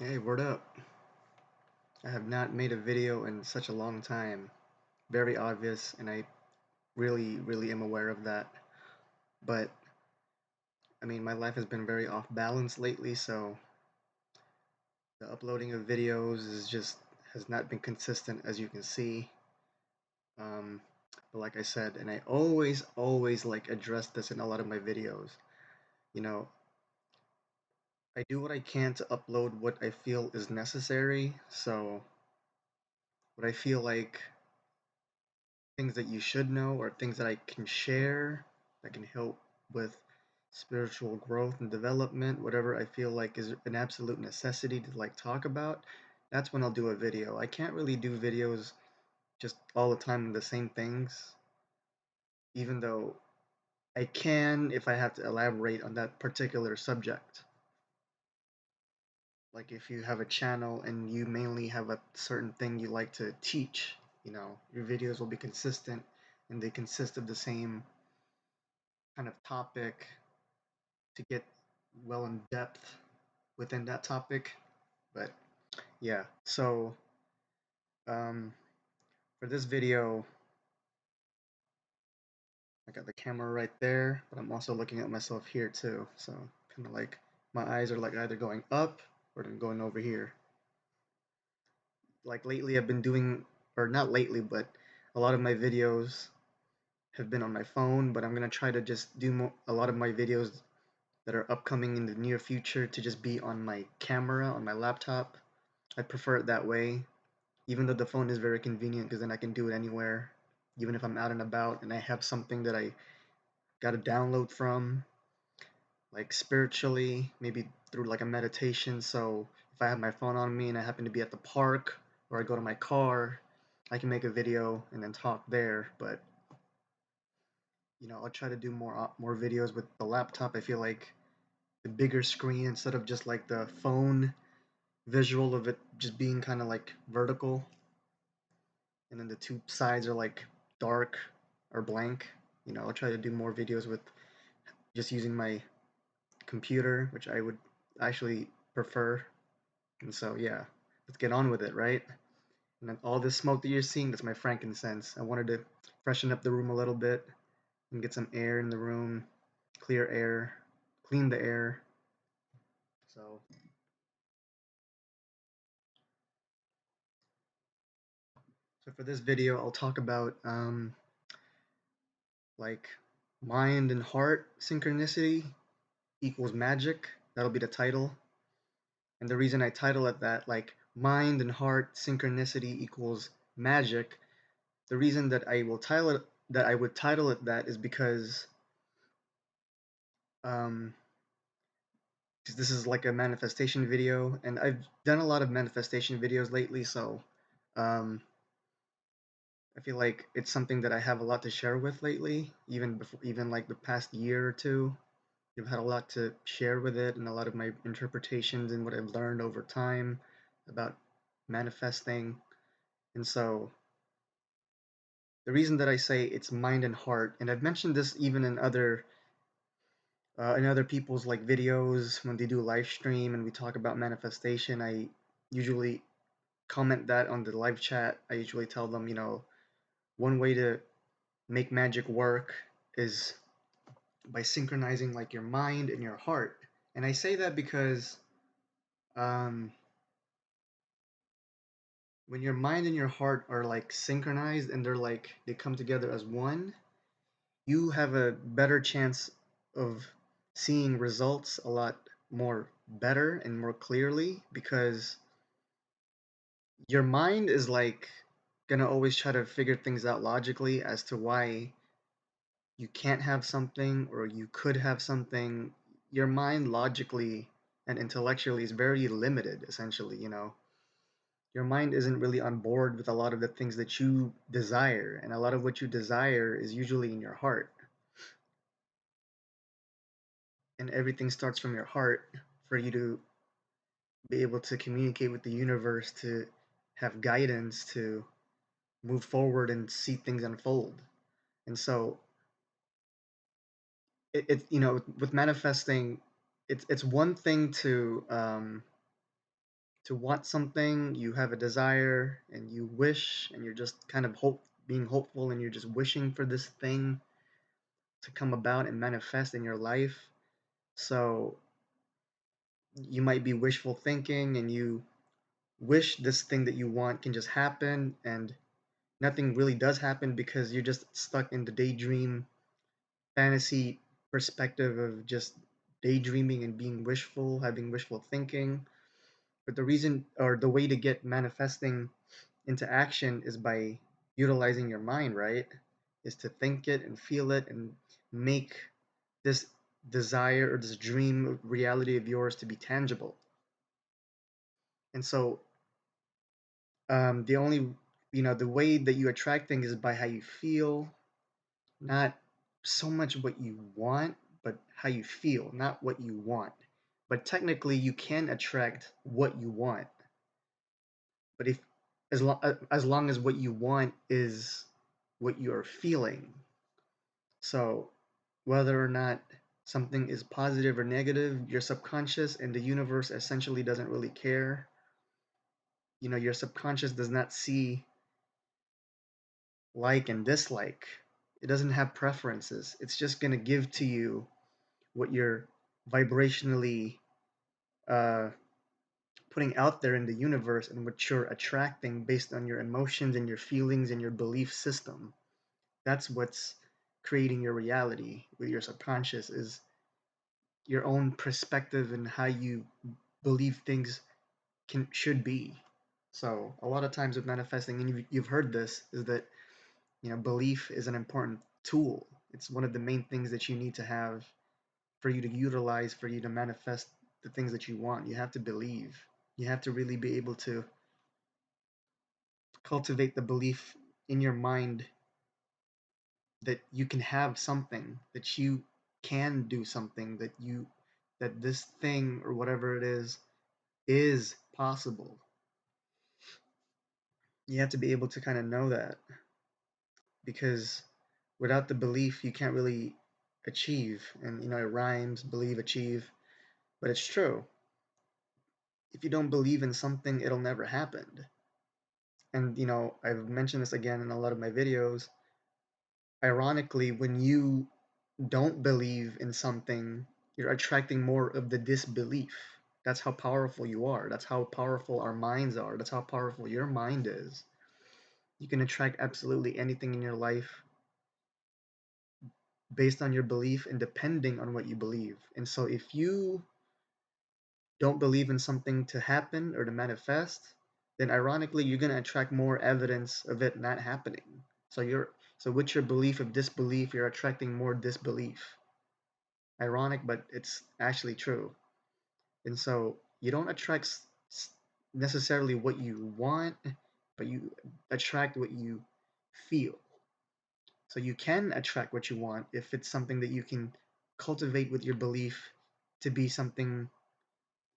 Hey, word up? I have not made a video in such a long time. Very obvious, and I really am aware of that. But, I mean, my life has been very off balance lately, so the uploading of videos has not been consistent, as you can see. Um, but like I said, and I always like address this in a lot of my videos. You know, I do what I can to upload what I feel is necessary. So, what I feel like things that you should know or things that I can share that can help with spiritual growth and development, whatever I feel like is an absolute necessity to like talk about, that's when I'll do a video. I can't really do videos just all the time on the same things, even though I can if I have to elaborate on that particular subject. Like if you have a channel and you mainly have a certain thing you like to teach, your videos will be consistent and they consist of the same kind of topic to get well in depth within that topic. But yeah, so um, for this video, I got the camera right there, but I'm also looking at myself here too. So kind of like my eyes are like either going up or they're going over here. Like lately, I've been doing, or not lately, but a lot of my videos have been on my phone. But I'm gonna try to just do a lot of my videos that are upcoming in the near future to just be on my camera on my laptop. I prefer it that way, even though the phone is very convenient because then I can do it anywhere, even if I'm out and about and I have something that I got to download from, like spiritually, maybe through like a meditation. So if I have my phone on me and I happen to be at the park or I go to my car, I can make a video and then talk there. But I'll try to do more videos with the laptop. I feel like the bigger screen instead of just like the phone visual of it just being kind of like vertical and then the two sides are like dark or blank. I'll try to do more videos with just using my computer, which I would actually prefer. And so, yeah, let's get on with it, right? And then all this smoke that you're seeing, that's my frankincense. I wanted to freshen up the room a little bit and get some air in the room, clear air, clean the air. So, so for this video, I'll talk about like mind and heart synchronicity equals magic. That'll be the title. And the reason I title it that, like mind and heart synchronicity equals magic, the reason that I would title it that is because um, 'cause this is like a manifestation video, and I've done a lot of manifestation videos lately, so um, I feel like it's something that I have a lot to share with lately, even like the past year or two. I've had a lot to share with it and a lot of my interpretations and what I've learned over time about manifesting. And so the reason that I say it's mind and heart, and I've mentioned this even in other people's like videos when they do live stream and we talk about manifestation, I usually comment that on the live chat. I usually tell them, one way to make magic work is by synchronizing like your mind and your heart. And I say that because um, when your mind and your heart are like synchronized and they come together as one, you have a better chance of seeing results a lot more better and more clearly because your mind is like gonna always try to figure things out logically as to why you can't have something or you could have something. Your mind logically and intellectually is very limited, essentially. Your mind isn't really on board with a lot of the things that you desire, and a lot of what you desire is usually in your heart. And everything starts from your heart for you to be able to communicate with the universe, to have guidance, to move forward and see things unfold. And so with manifesting, it's one thing to to want something, you have a desire and you wish, and you're just kind of being hopeful, and you're just wishing for this thing to come about and manifest in your life. So you might be wishful thinking and you wish this thing that you want can just happen, and nothing really does happen because you're just stuck in the daydream fantasy perspective of just daydreaming and being wishful, having wishful thinking. But the reason or the way to get manifesting into action is by utilizing your mind, right? Is to think it and feel it and make this desire or this dream reality of yours to be tangible. And so, the only, the way that you attract things is by how you feel, not so much what you want, but how you feel, not what you want. But technically, you can attract what you want. But if as long as what you want is what you're feeling, so whether or not something is positive or negative, your subconscious and the universe essentially doesn't really care. Your subconscious does not see like and dislike. It doesn't have preferences. It's just going to give to you what you're vibrationally uh, putting out there in the universe and what you're attracting based on your emotions and your feelings and your belief system. That's what's creating your reality with your subconscious is your own perspective and how you believe things should be. So a lot of times with manifesting, and you've heard this, is that belief is an important tool. It's one of the main things that you need to have for you to utilize, for you to manifest the things that you want. You have to believe. You have to really be able to cultivate the belief in your mind that you can have something, that you can do something, that this thing or whatever it is possible. You have to be able to kind of know that, because without the belief you can't really achieve. And it rhymes, believe, achieve, but it's true. If you don't believe in something, it'll never happen. And I've mentioned this again in a lot of my videos. Ironically, when you don't believe in something, you're attracting more of the disbelief. That's how powerful you are. That's how powerful our minds are. That's how powerful your mind is. You can attract absolutely anything in your life based on your belief and depending on what you believe. And so if you don't believe in something to happen or to manifest, then ironically you're going to attract more evidence of it not happening. So with your belief of disbelief, you're attracting more disbelief. Ironic, but it's actually true. And so you don't attract necessarily what you want, but you attract what you feel. So you can attract what you want if it's something that you can cultivate with your belief to be something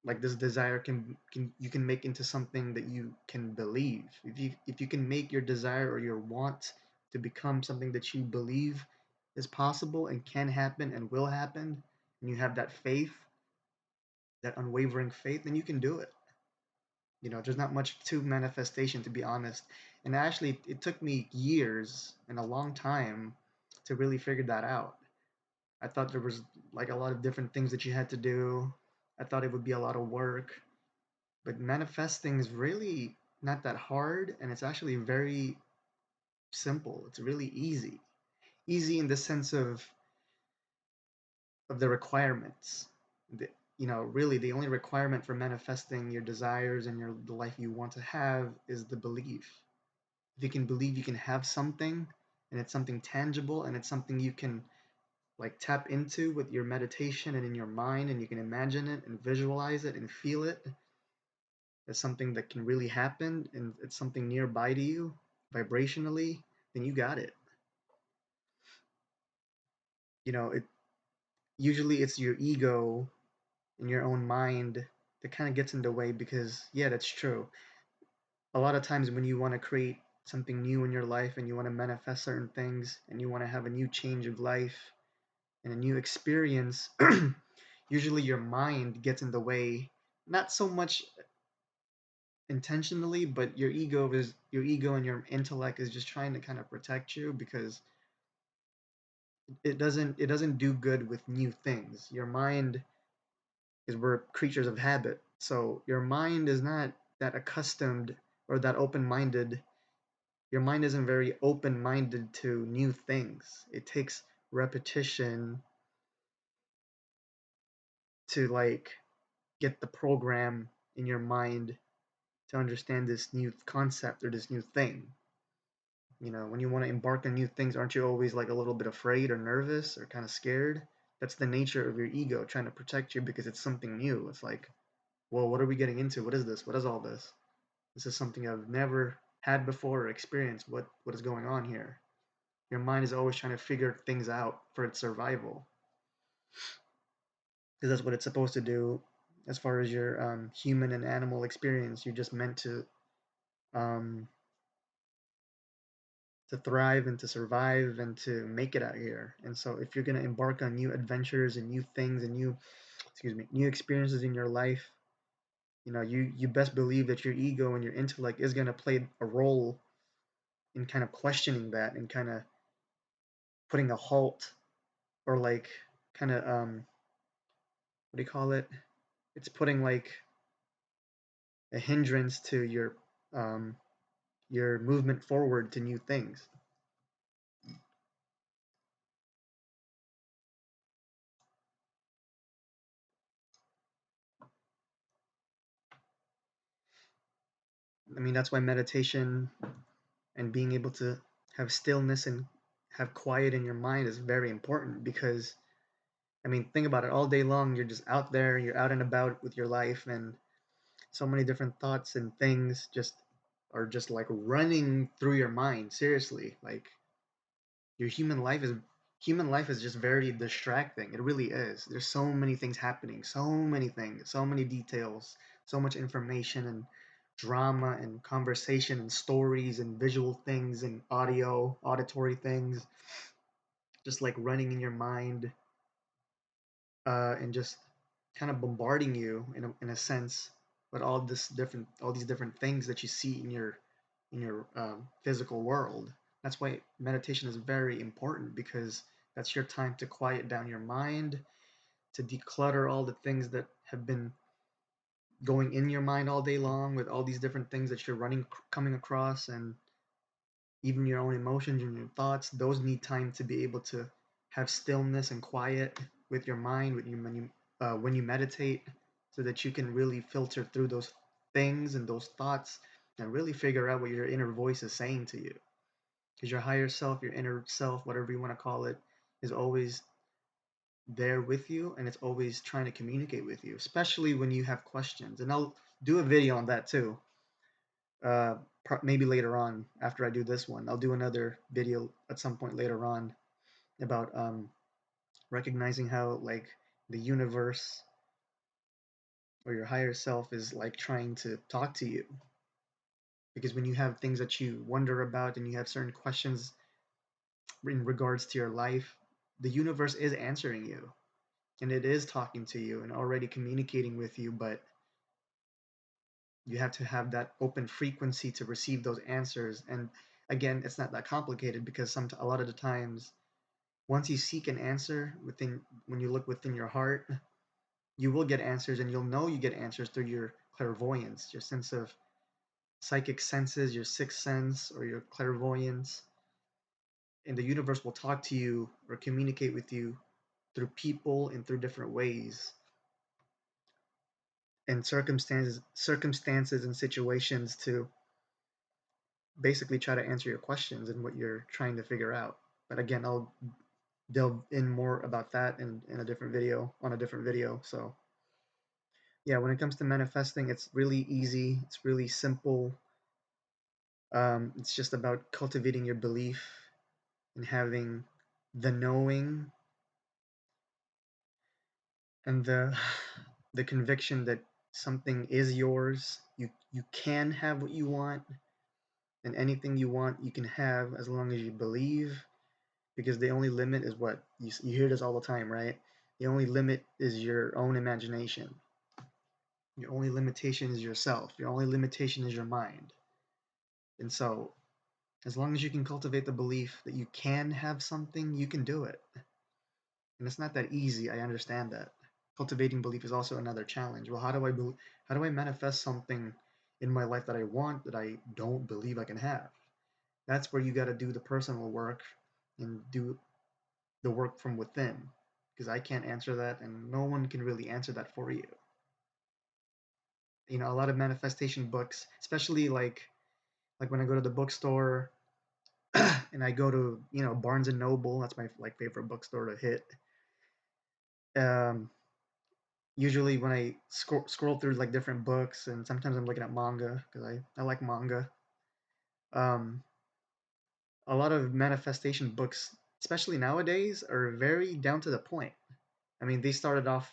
like this desire can you can make into something that you can believe. If you can make your desire or your want to become something that you believe is possible and can happen and will happen, and you have that faith, that unwavering faith, then you can do it. There's not much to manifestation, to be honest. And actually, it took me years and a long time to really figure that out. I thought there was like a lot of different things that you had to do. I thought it would be a lot of work, but manifesting is really not that hard, and it's actually very simple. It's really easy. Easy in the sense of the requirements. The, really the only requirement for manifesting your desires and the life you want to have is the belief. If you can believe you can have something, and it's something tangible, and it's something you can like tap into with your meditation and in your mind, and you can imagine it and visualize it and feel it as something that can really happen, and it's something nearby to you vibrationally, then you got it. It usually it's your ego in your own mind that kind of gets in the way, because yeah, that's true. A lot of times when you want to create something new in your life and you want to manifest certain things and you want to have a new change of life and a new experience, usually your mind gets in the way. Not so much intentionally, but your ego and your intellect is just trying to kind of protect you because it doesn't do good with new things. Your mind is we're creatures of habit. So your mind is not that accustomed or that open-minded. Your mind isn't very open-minded to new things. It takes repetition to like get the program in your mind to understand this new concept or this new thing. When you want to embark on new things, aren't you always like a little bit afraid or nervous or kind of scared? That's the nature of your ego trying to protect you because it's something new. It's like, well, what are we getting into? What is this? What is all this? This is something I've never had before or experienced. What is going on here? Your mind is always trying to figure things out for its survival because that's what it's supposed to do. As far as your human and animal experience, you're just meant um, to thrive and to survive and to make it out here. And so if you're going to embark on new adventures and new things and new experiences in your life, you best believe that your ego and your intellect is going to play a role in kind of questioning that and kind of putting a halt or like kind of what do you call it? It's putting like a hindrance to um your movement forward to new things. I mean, that's why meditation and being able to have stillness and have quiet in your mind is very important because I mean, think about it. All day long, you're just out there, you're out and about with your life, and so many different thoughts and things just are just like running through your mind. Seriously, like your human life is just very distracting. It really is. There's so many things happening, so many things, so many details, so much information and drama and conversation and stories and visual things and auditory things, just like running in your mind and just kind of bombarding you in a sense with all these different things that you see in your physical world. That's why meditation is very important because that's your time to quiet down your mind, to declutter all the things that have been going in your mind all day long with all these different things that you're coming across, and even your own emotions and your thoughts. Those need time to be able to have stillness and quiet with your mind when you meditate, so that you can really filter through those things and those thoughts and really figure out what your inner voice is saying to you. Because your higher self, your inner self, whatever you want to call it, is always there with you and it's always trying to communicate with you, especially when you have questions. And I'll do a video on that too. uh, Maybe later on after I do this one. I'll do another video at some point later on about recognizing how like the universe or your higher self is like trying to talk to you. Because when you have things that you wonder about and you have certain questions in regards to your life, the universe is answering you and it is talking to you and already communicating with you, but you have to have that open frequency to receive those answers. And again, it's not that complicated because a lot of the times, once you seek an answer when you look within your heart, you will get answers, and you'll know you get answers through your clairvoyance, your sense of psychic senses, your sixth sense, or your clairvoyance. And the universe will talk to you or communicate with you through people and through different ways and circumstances and situations to basically try to answer your questions and what you're trying to figure out. But again, I'll delve in more about that in a different video on a different video. So yeah, when it comes to manifesting, it's really easy. It's really simple. It's just about cultivating your belief and having the knowing and the conviction that something is yours. You can have what you want, and anything you want you can have as long as you believe. Because the only limit is what you hear this all the time, right? The only limit is your own imagination. Your only limitation is yourself. Your only limitation is your mind. And so, as long as you can cultivate the belief that you can have something, you can do it. And it's not that easy. I understand that. Cultivating belief is also another challenge. Well, how do I manifest something in my life that I want that I don't believe I can have? That's where you got to do the personal work and do the work from within, because I can't answer that and no one can really answer that for you. A lot of manifestation books, especially like when I go to the bookstore and I go to, Barnes and Noble, that's my like favorite bookstore to hit. Um, Usually when I scroll through like different books, and sometimes I'm looking at manga because I like manga. Um, a lot of manifestation books, especially nowadays, are very down to the point. I mean, they started off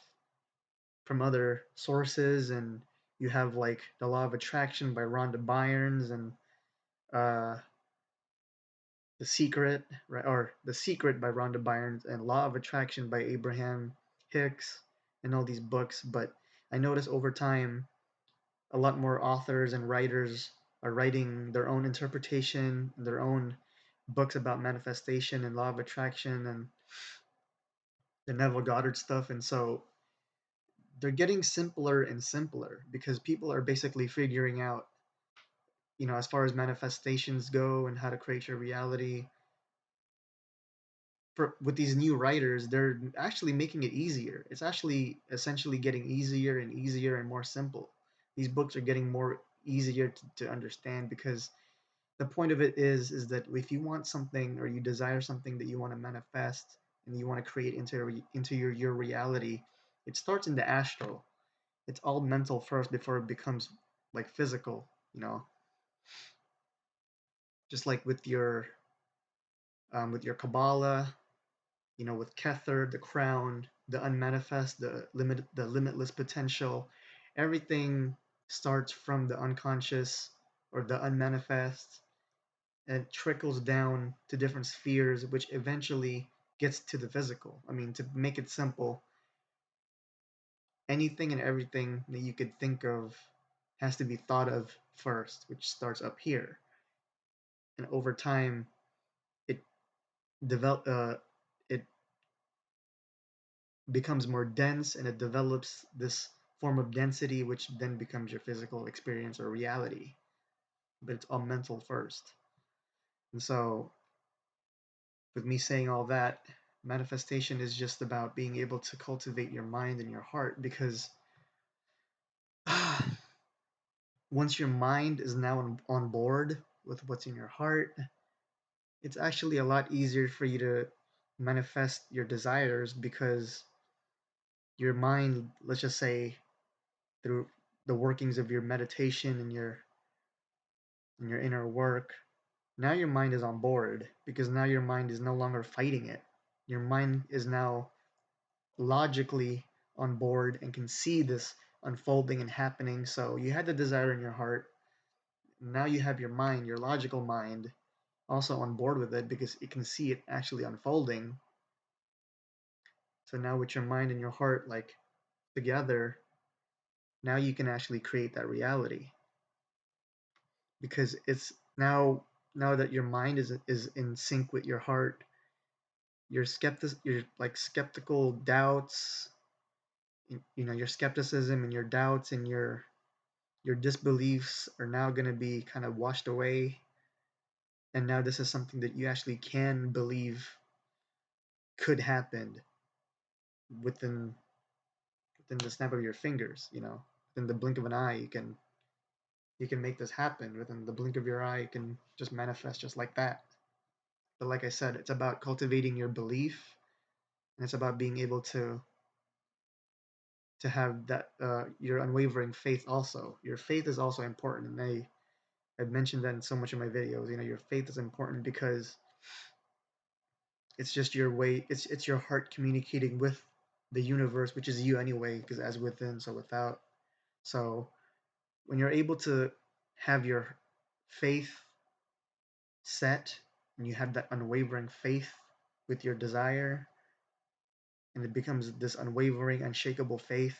from other sources, and you have like The Law of Attraction by Rhonda Byrnes, and uh, The Secret, right, or The Secret by Rhonda Byrnes, and Law of Attraction by Abraham Hicks, and all these books. But I notice over time, a lot more authors and writers are writing their own interpretation, their own books about manifestation and law of attraction and the Neville Goddard stuff. And so they're getting simpler and simpler because people are basically figuring out, as far as manifestations go and how to create your reality. With these new writers, they're actually making it easier. It's actually essentially getting easier and easier and more simple. These books are getting more easier to understand because the point of it is that if you want something or you desire something that you want to manifest and you want to create into your reality, it starts in the astral. It's all mental first before it becomes like physical, just like with your Kabbalah, with Kether, the crown, the unmanifest, the limitless potential. Everything starts from the unconscious or the unmanifest and trickles down to different spheres, which eventually gets to the physical. I mean, to make it simple, anything and everything that you could think of has to be thought of first, which starts up here. And over time, it develop it becomes more dense and it develops this form of density, which then becomes your physical experience or reality. But it's all mental first. And so with me saying all that, manifestation is just about being able to cultivate your mind and your heart because once your mind is now on board with what's in your heart, it's actually a lot easier for you to manifest your desires because your mind, let's just say through the workings of your meditation and your inner work, now your mind is on board because now your mind is no longer fighting it. Your mind is now logically on board and can see this unfolding and happening. So you had the desire in your heart. Now you have your mind, your logical mind, also on board with it because it can see it actually unfolding. So now with your mind and your heart like together, now you can actually create that reality because it's now that your mind is in sync with your heart, your like skeptical doubts, your skepticism and your doubts and your disbeliefs are now going to be kind of washed away, and now this is something that you actually can believe could happen within within the snap of your fingers. Within the blink of an eye, you can make this happen. Within the blink of your eye, it can just manifest just like that. But like I said, it's about cultivating your belief, and it's about being able to have that your unwavering faith. Also, your faith is also important, and I've mentioned that in so much of my videos. Your faith is important because it's just your way. It's your heart communicating with the universe, which is you anyway. Because as within, so without. So when you're able to have your faith set, and you have that unwavering faith with your desire, and it becomes this unwavering, unshakable faith,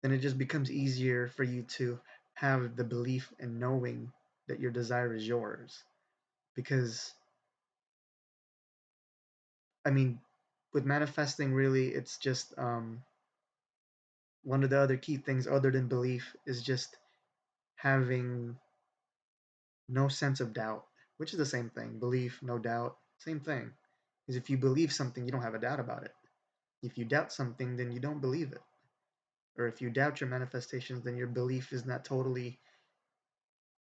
then it just becomes easier for you to have the belief and knowing that your desire is yours. Because, I mean, with manifesting, really, it's just one of the other key things other than belief is just having no sense of doubt, which is the same thing. Belief, no doubt, same thing. Because if you believe something, you don't have a doubt about it. If you doubt something, then you don't believe it. Or if you doubt your manifestations, then your belief is not totally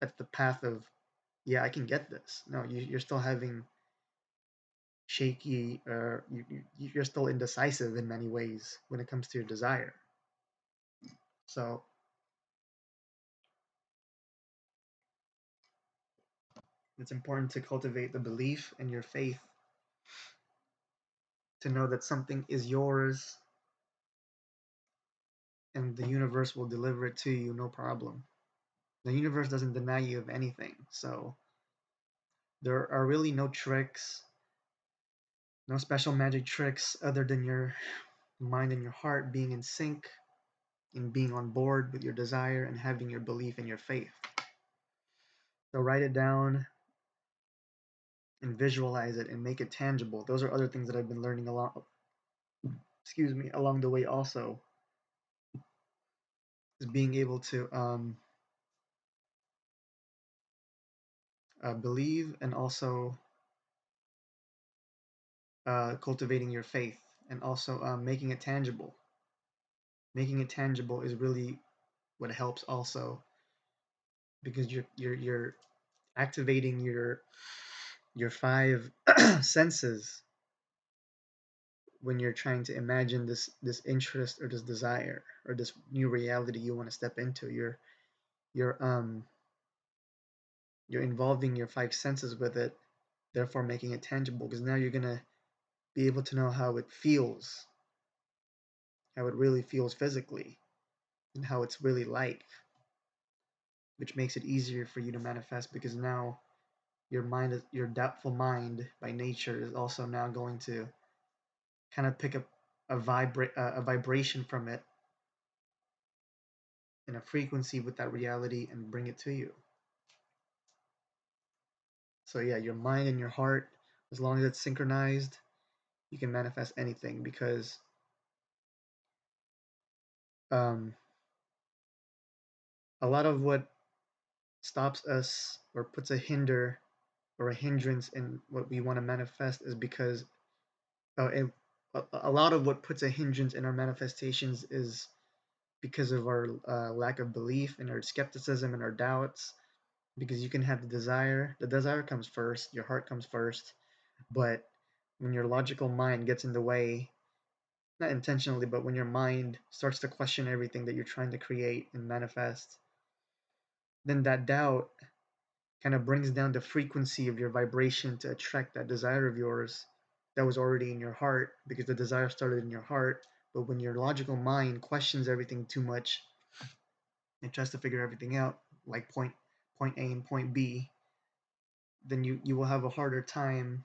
at the path of, yeah, I can get this. No, you're still having shaky, or you're still indecisive in many ways when it comes to your desire. So it's important to cultivate the belief and your faith to know that something is yours and the universe will deliver it to you, no problem. The universe doesn't deny you of anything. So there are really no tricks, no special magic tricks other than your mind and your heart being in sync and being on board with your desire and having your belief and your faith. So write it down and visualize it and make it tangible. Those are other things that I've been learning along the way also, is being able to believe and also cultivating your faith and also making it tangible. Making it tangible is really what helps also, because you're activating your five senses when you're trying to imagine this interest or this desire or this new reality you want to step into. You're you're involving your five senses with it, therefore making it tangible, because now you're gonna be able to know how it feels, how it really feels physically, and how it's really like, which makes it easier for you to manifest, because now your doubtful mind by nature is also now going to kind of pick up a vibration from it and a frequency with that reality and bring it to you. So yeah, your mind and your heart, as long as it's synchronized, you can manifest anything, because um, a lot of what stops us or puts a hinder or a hindrance in what we want to manifest is because and a lot of what puts a hindrance in our manifestations is because of our lack of belief and our skepticism and our doubts. Because you can have the desire comes first, your heart comes first, but when your logical mind gets in the way, not intentionally, but when your mind starts to question everything that you're trying to create and manifest, then that doubt kind of brings down the frequency of your vibration to attract that desire of yours that was already in your heart, because the desire started in your heart. But when your logical mind questions everything too much and tries to figure everything out, like point A and point B, then you will have a harder time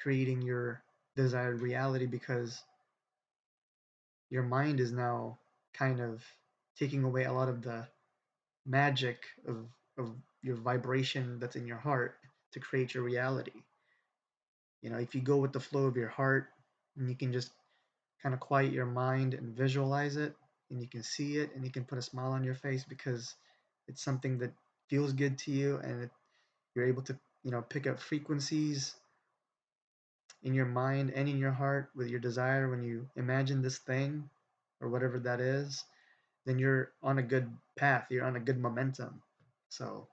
creating your desired reality, because your mind is now kind of taking away a lot of the magic of your vibration that's in your heart to create your reality. If you go with the flow of your heart and you can just kind of quiet your mind and visualize it, and you can see it and you can put a smile on your face because it's something that feels good to you, and you're able to pick up frequencies in your mind and in your heart with your desire when you imagine this thing or whatever that is, then you're on a good path, you're on a good momentum. So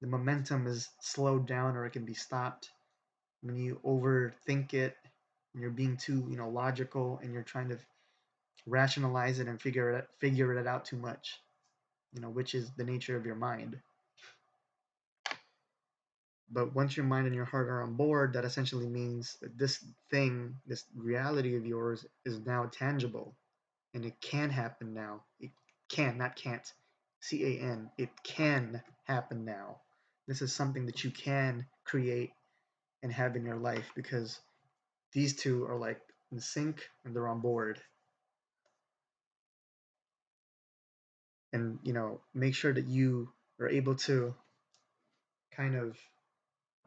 the momentum is slowed down, or it can be stopped when you overthink it, and you're being too logical, and you're trying to rationalize it and figure it out too much, which is the nature of your mind. But once your mind and your heart are on board, that essentially means that this reality of yours is now tangible, and it can happen now. It can, not can't. CAN. It can happen now. This is something that you can create and have in your life, because these two are like in sync and they're on board. and make sure that you are able to kind of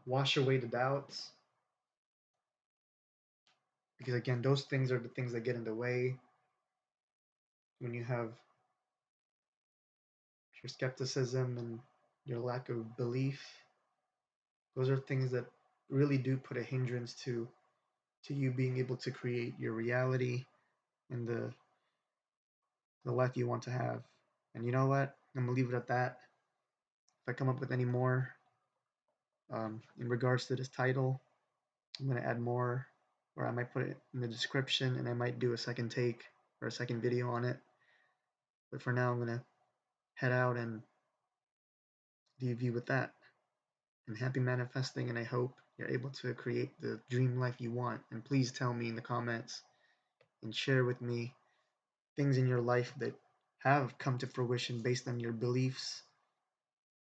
wash away the doubts, because again, those things are the things that get in the way when you have your skepticism and your lack of belief. Those are things that really do put a hindrance to you being able to create your reality and the life you want to have. And you know what? I'm gonna leave it at that. If I come up with any more in regards to this title, I'm gonna add more, or I might put it in the description, and I might do a second take or a second video on it. But for now, I'm gonna head out and leave you with that. And happy manifesting, and I hope you're able to create the dream life you want. And please tell me in the comments and share with me things in your life that have come to fruition based on your beliefs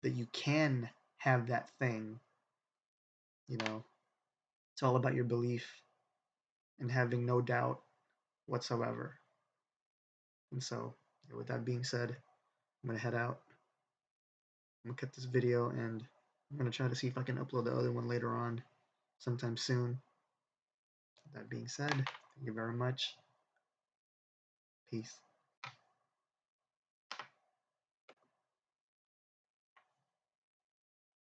that you can have that thing. It's all about your belief and having no doubt whatsoever. And so, with that being said, I'm gonna head out. I'm gonna cut this video, and I'm gonna try to see if I can upload the other one later on sometime soon. With that being said, thank you very much. Peace.